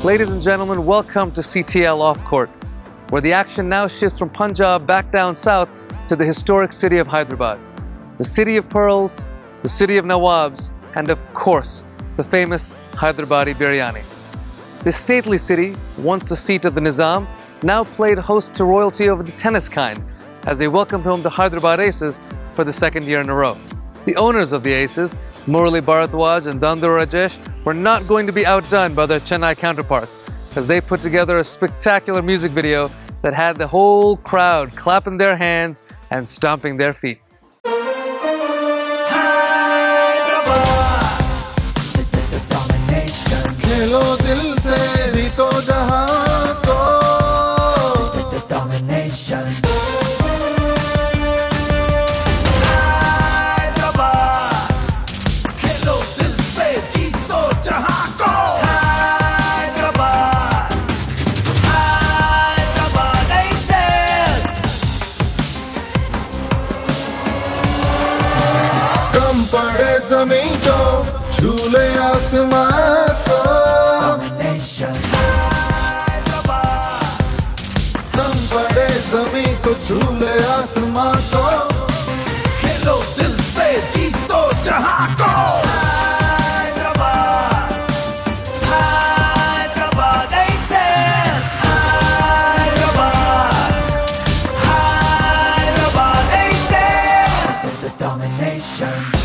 Ladies and gentlemen, welcome to CTL Off Court, where the action now shifts from Punjab back down south to the historic city of Hyderabad. The city of pearls, the city of Nawabs, and of course, the famous Hyderabadi biryani. This stately city, once the seat of the Nizam, now played host to royalty of the tennis kind as they welcomed home the Hyderabad Aces for the second year in a row. The owners of the Aces, Murali Bharadwaj and Dandur Rajesh, were not going to be outdone by their Chennai counterparts as they put together a spectacular music video that had the whole crowd clapping their hands and stomping their feet. ज़मीन को झूले आसमान को हम बड़े ज़मीन को झूले आसमान को खेलो दिल से जीतो जहां को Hyderabad Aces Hyderabad Aces the domination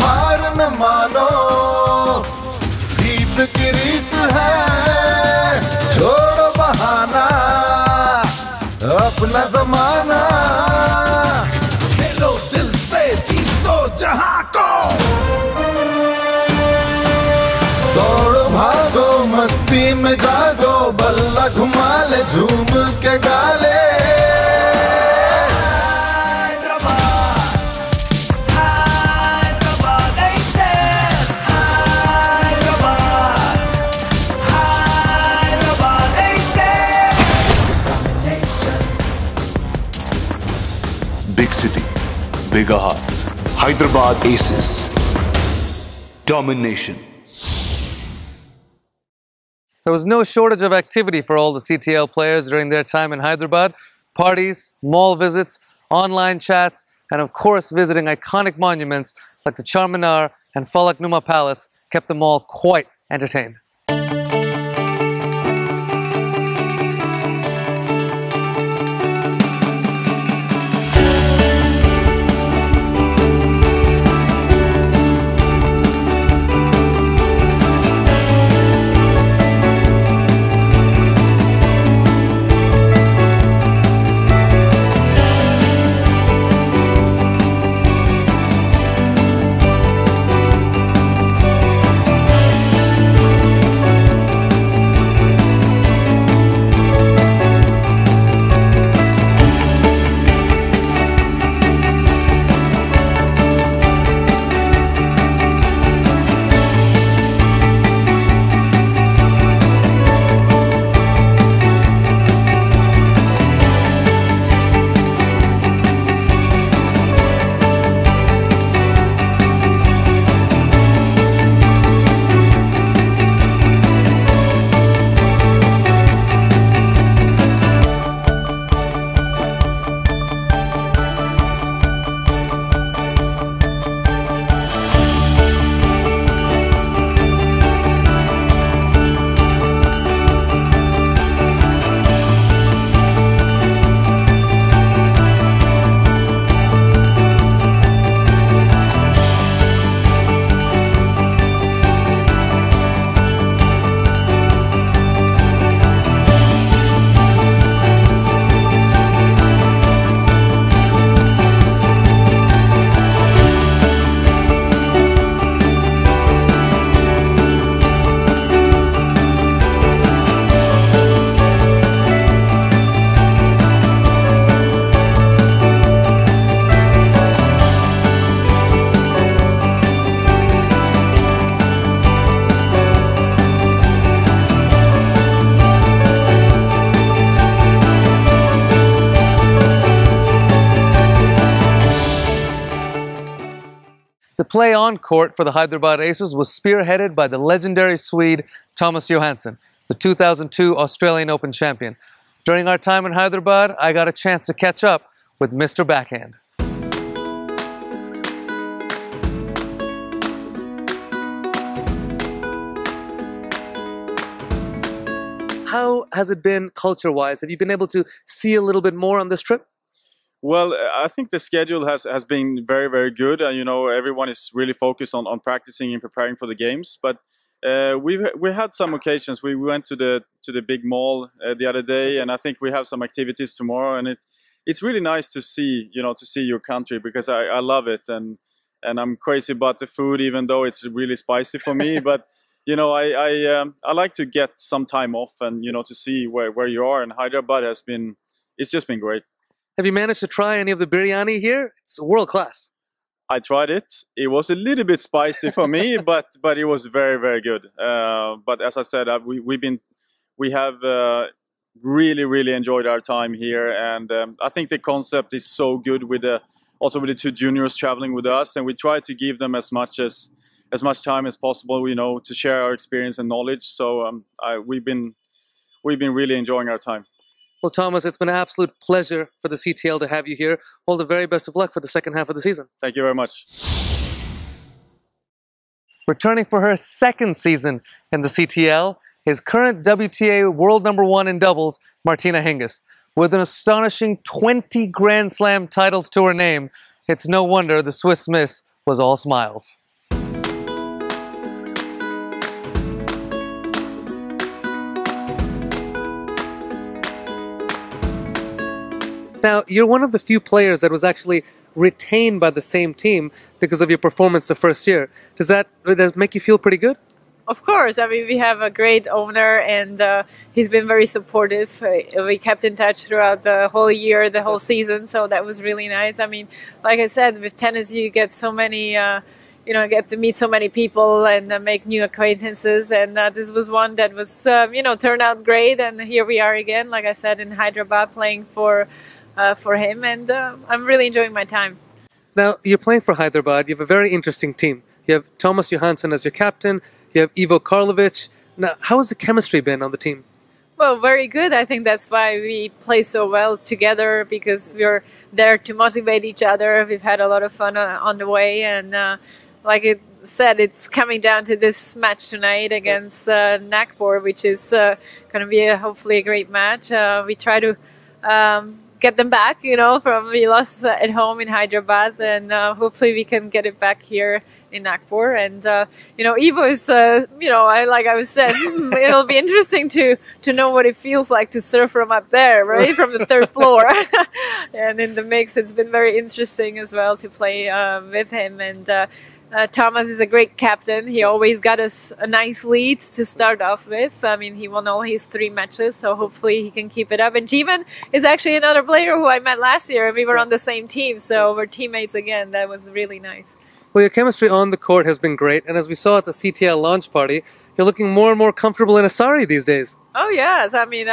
हार न मानो जीत की रीत है छोड़ो बहाना अपना जमाना खेलो दिल से जीतो जहां को दौड़ो भागो मस्ती में जागो बल्ला घुमा ले झूम के गाले Big city, bigger hearts. Hyderabad Aces. Domination. There was no shortage of activity for all the CTL players during their time in Hyderabad. Parties, mall visits, online chats, and of course visiting iconic monuments like the Charminar and Falak Numa Palace kept them all quite entertained. The play on court for the Hyderabad Aces was spearheaded by the legendary Swede Thomas Johansson, the 2002 Australian Open champion. During our time in Hyderabad, I got a chance to catch up with Mr. Backhand. How has it been culture-wise? Have you been able to see a little bit more on this trip? Well, I think the schedule has been very, very good. You know, everyone is really focused on practicing and preparing for the games. But we had some occasions. We went to the big mall the other day, and I think we have some activities tomorrow. And it's really nice to see, you know, to see your country, because I love it, and I'm crazy about the food, even though it's really spicy for me. But you know, I like to get some time off, and you know, to see where you are. And Hyderabad it's just been great. Have you managed to try any of the biryani here? It's world class. I tried it. It was a little bit spicy for me, but it was very, very good. But as I said, we have really enjoyed our time here, and I think the concept is so good also with the two juniors traveling with us, and we try to give them as much time as possible, you know, to share our experience and knowledge. So we've been really enjoying our time. Well, Thomas, it's been an absolute pleasure for the CTL to have you here. All the very best of luck for the second half of the season. Thank you very much. Returning for her second season in the CTL is current WTA world #1 in doubles, Martina Hingis. With an astonishing 20 Grand Slam titles to her name, it's no wonder the Swiss Miss was all smiles. Now, you're one of the few players that was actually retained by the same team because of your performance the first year. Does that make you feel pretty good? Of course. I mean, we have a great owner, and he's been very supportive. We kept in touch throughout the whole year, the whole season, so that was really nice. I mean, like I said, with tennis you get so many, you know, get to meet so many people and make new acquaintances, and this was one that was, you know, turned out great, and here we are again, like I said, in Hyderabad playing for him, and I'm really enjoying my time. Now, you're playing for Hyderabad. You have a very interesting team. You have Thomas Johansson as your captain. You have Evo Karlovic. Now, how has the chemistry been on the team? Well, very good. I think that's why we play so well together, because we're there to motivate each other. We've had a lot of fun on the way, and like it said, it's coming down to this match tonight against Nagpur, which is going to be hopefully a great match. We try to get them back, you know, we lost at home in Hyderabad, and hopefully we can get it back here in Nagpur. And you know, Evo is, you know, like I was said, it'll be interesting to know what it feels like to surf from up there, right, from the third floor. And in the mix, it's been very interesting as well to play with him. And Thomas is a great captain. He always got us a nice lead to start off with. I mean, he won all his 3 matches, so hopefully he can keep it up. And Jeevan is actually another player who I met last year, and we were on the same team, so we're teammates again. That was really nice. Well, your chemistry on the court has been great, and as we saw at the CTL launch party, you're looking more and more comfortable in a sari these days. Oh, yes. I mean,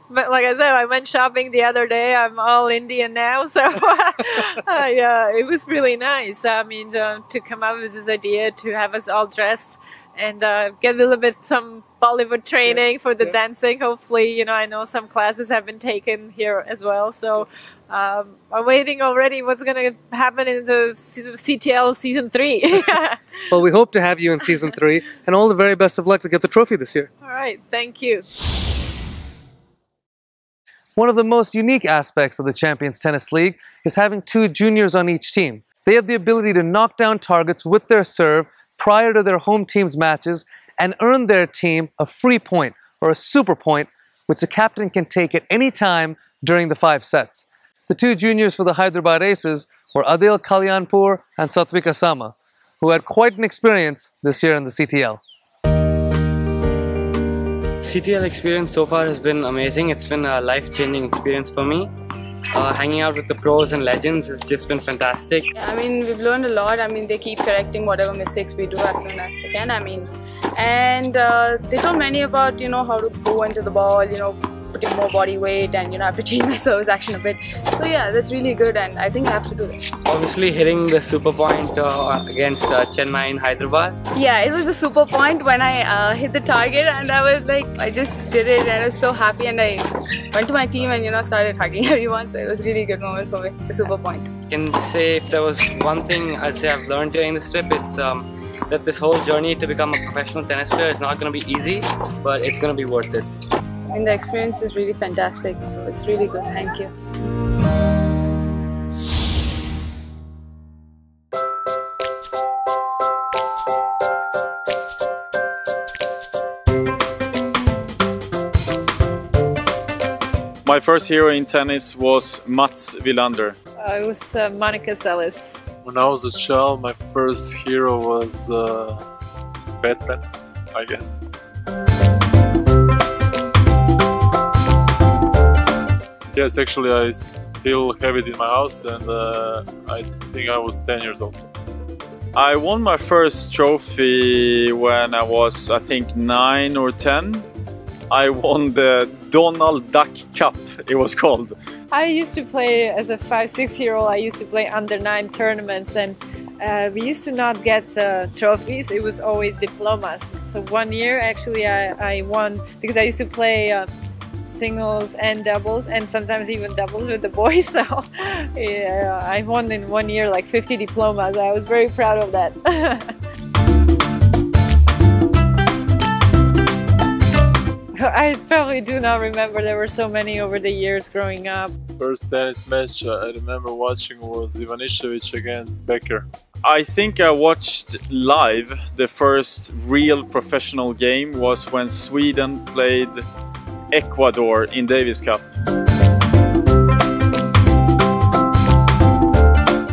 like I said, I went shopping the other day. I'm all Indian now, so yeah, it was really nice. I mean, to come up with this idea to have us all dressed and get a little bit some Bollywood training for the dancing. Hopefully, you know, I know some classes have been taken here as well. So I'm waiting already what's going to happen in the CTL Season 3. Well, we hope to have you in Season 3, and all the very best of luck to get the trophy this year. All right, thank you. One of the most unique aspects of the Champions Tennis League is having 2 juniors on each team. They have the ability to knock down targets with their serve prior to their home team's matches and earn their team a free point or a super point, which the captain can take at any time during the 5 sets. The 2 juniors for the Hyderabad Aces were Adil Kalyanpur and Satvika Sama, who had quite an experience this year in the CTL. CTL experience so far has been amazing. It's been a life-changing experience for me. Hanging out with the pros and legends has just been fantastic. I mean, we've learned a lot. I mean, they keep correcting whatever mistakes we do as soon as they can. I mean, and they told many about, you know, how to go into the ball, you know, putting more body weight and I have to change my service action a bit. So yeah, that's really good, and I think I have to do that. Obviously hitting the super point against Chennai in Hyderabad. Yeah, it was the super point when I hit the target, and I was like, I just did it and I was so happy, and I went to my team and started hugging everyone. So it was a really good moment for me, the super point. I can say if there was one thing I'd say I've learned during this trip, it's that this whole journey to become a professional tennis player is not going to be easy, but it's going to be worth it. I mean, the experience is really fantastic, so it's really good. Thank you. My first hero in tennis was Mats Wilander. It was Monica Seles. When I was a child, my first hero was Batman, I guess. Yes, actually I still have it in my house, and I think I was 10 years old. I won my first trophy when I was, I think, 9 or 10. I won the Donald Duck Cup, it was called. I used to play as a 5-6-year-old. I used to play under 9 tournaments, and we used to not get trophies. It was always diplomas. So one year actually I won because I used to play singles and doubles, and sometimes even doubles with the boys. So yeah, I won in one year like 50 diplomas. I was very proud of that. I probably do not remember. There were so many over the years growing up. First tennis match I remember watching was Ivanišević against Becker. I think I watched live the first real professional game was when Sweden played Ecuador in Davis Cup.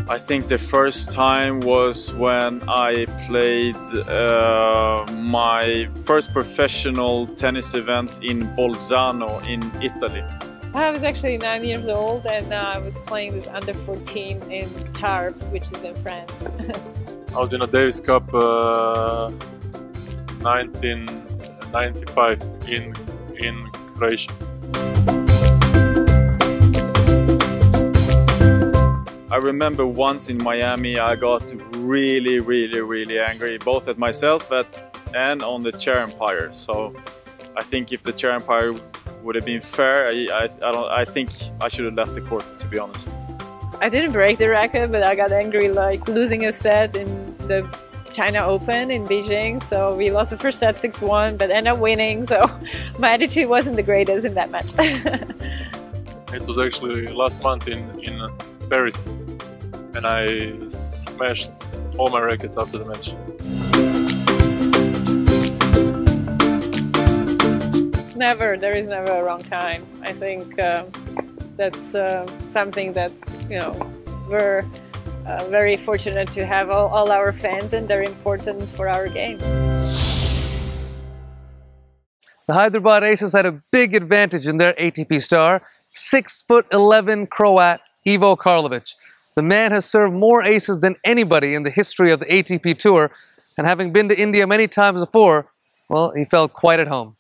I think the first time was when I played my first professional tennis event in Bolzano in Italy. I was actually 9 years old, and I was playing this under 14 in Tarbes, which is in France. I was in a Davis Cup 1995 in Croatia. I remember once in Miami I got really angry, both at myself and on the chair umpire. So I think if the chair umpire would have been fair, I think I should have left the court, to be honest. I didn't break the racket, but I got angry like losing a set in the China Open in Beijing. So we lost the first set 6-1, but ended up winning. So my attitude wasn't the greatest in that match. It was actually last month in Paris, and I smashed all my rackets after the match. There is never a wrong time. I think that's something that, we're very fortunate to have all our fans, and they're important for our game. The Hyderabad Aces had a big advantage in their ATP star, 6'11" Croat Evo Karlovic. The man has served more aces than anybody in the history of the ATP Tour, and having been to India many times before, well, he felt quite at home.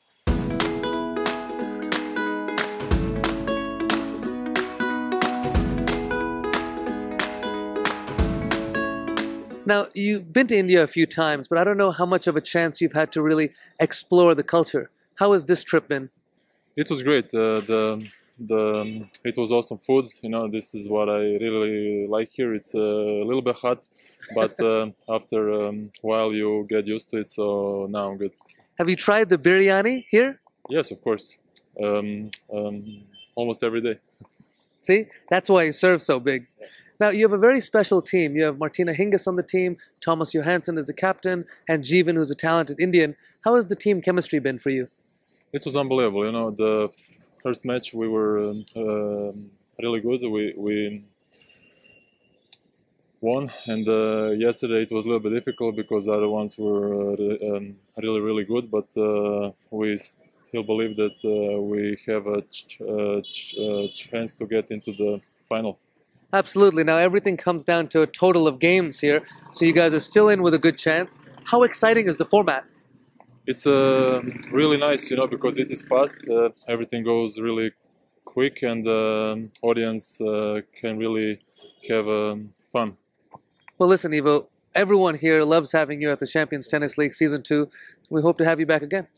Now, you've been to India a few times, but I don't know how much of a chance you've had to really explore the culture. How has this trip been? It was great. It was awesome food. This is what I really like here. It's a little bit hot, but after a while you get used to it. So now I'm good. Have you tried the biryani here? Yes, of course. Almost every day. See, that's why he serves so big. Now, you have a very special team. You have Martina Hingis on the team, Thomas Johansson is the captain, and Jeevan, who's a talented Indian. How has the team chemistry been for you? It was unbelievable. The first match we were really good. We won, and yesterday it was a little bit difficult because the other ones were really good. But we still believe that we have a chance to get into the final. Absolutely. Now, everything comes down to a total of games here. So you guys are still in with a good chance. How exciting is the format? It's really nice, you know, because it is fast. Everything goes really quick, and the audience can really have fun. Well, listen, Evo, everyone here loves having you at the Champions Tennis League Season 2. We hope to have you back again.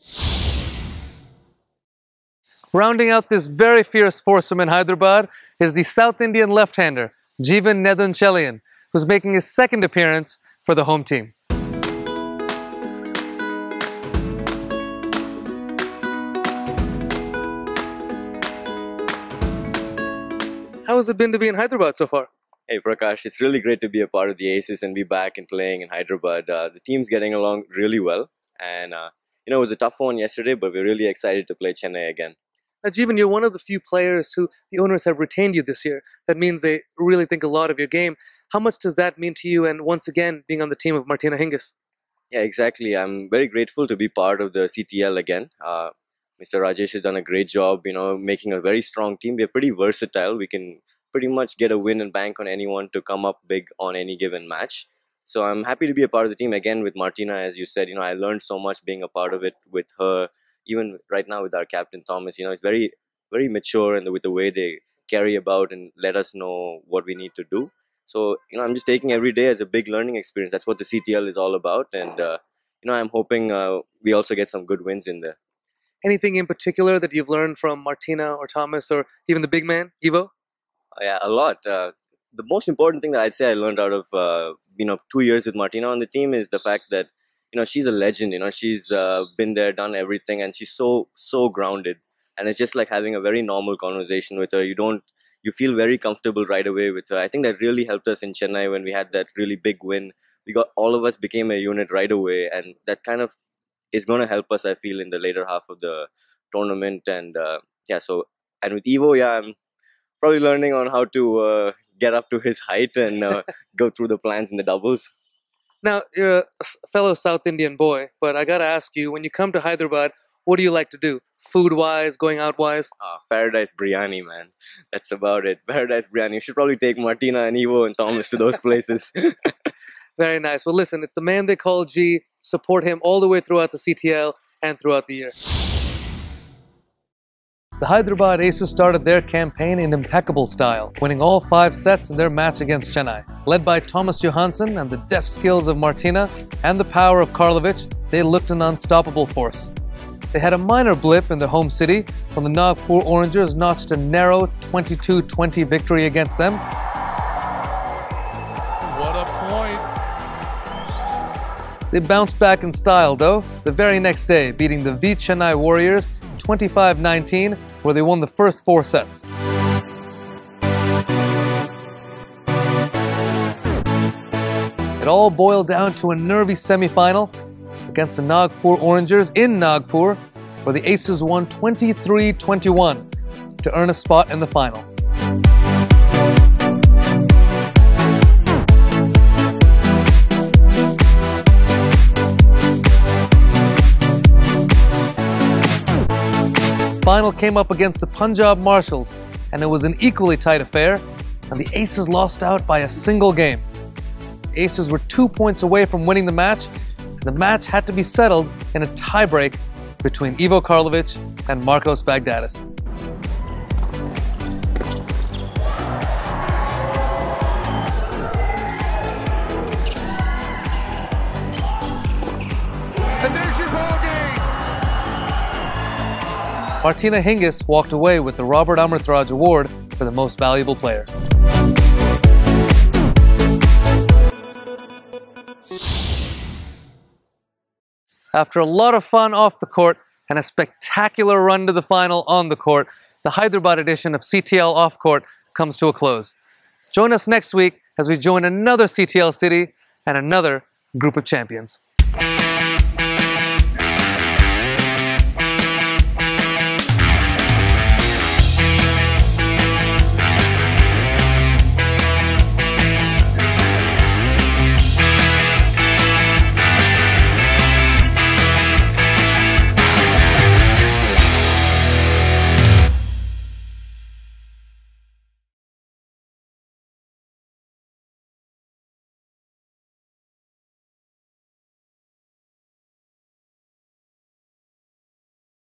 Rounding out this very fierce foursome in Hyderabad is the South Indian left-hander, Jeevan, who's making his second appearance for the home team. How has it been to be in Hyderabad so far? Hey Prakash, it's really great to be a part of the Aces and be back and playing in Hyderabad. The team's getting along really well, and you know, it was a tough one yesterday, but we're really excited to play Chennai again. Now, Jeevan, you're one of the few players who the owners have retained you this year. That means they really think a lot of your game. How much does that mean to you, and once again, being on the team of Martina Hingis? Yeah, exactly. I'm very grateful to be part of the CTL again. Mr. Rajesh has done a great job, you know, making a very strong team. We're pretty versatile. We can pretty much get a win and bank on anyone to come up big on any given match. So I'm happy to be a part of the team again with Martina. As you said, you know, I learned so much being a part of it with her. Even right now with our captain Thomas, you know, it's very, very mature, and with the way they carry about and let us know what we need to do. So, you know, I'm just taking every day as a big learning experience. That's what the CTL is all about. And, you know, I'm hoping we also get some good wins in there. Anything in particular that you've learned from Martina or Thomas or even the big man, Evo? Yeah, a lot. The most important thing that I'd say I learned out of, you know, 2 years with Martina on the team is the fact that, you know, she's a legend. You know, she's been there, done everything, and she's so grounded. And it's just like having a very normal conversation with her. You feel very comfortable right away with her. I think that really helped us in Chennai when we had that really big win. All of us became a unit right away, and that kind of is going to help us, I feel, in the later half of the tournament. And yeah, so, and with Evo, yeah, I'm probably learning on how to get up to his height and go through the plans in the doubles. Now, you're a fellow South Indian boy, but I gotta ask you, when you come to Hyderabad, what do you like to do? Food-wise, going out-wise? Paradise Biryani, man. That's about it. Paradise Biryani. You should probably take Martina and Evo and Thomas to those places. Very nice. Well, listen, it's the man they call G. Support him all the way throughout the CTL and throughout the year. The Hyderabad Aces started their campaign in impeccable style, winning all 5 sets in their match against Chennai. Led by Thomas Johansson and the deft skills of Martina and the power of Karlovic, they looked an unstoppable force. They had a minor blip in their home city when the Nagpur Orangers notched a narrow 22-20 victory against them. What a point. They bounced back in style, though, the very next day, beating the V Chennai Warriors 25-19, where they won the first 4 sets. It all boiled down to a nervy semi-final against the Nagpur Orangers in Nagpur, where the Aces won 23-21 to earn a spot in the final. Final came up against the Punjab Marshals, and it was an equally tight affair, and the Aces lost out by a single game. The Aces were 2 points away from winning the match, and the match had to be settled in a tiebreak between Evo Karlovic and Marcos Bagdatis. And there's your ball game. Martina Hingis walked away with the Robert Amritraj Award for the most valuable player. After a lot of fun off the court and a spectacular run to the final on the court, the Hyderabad edition of CTL Off Court comes to a close. Join us next week as we join another CTL city and another group of champions.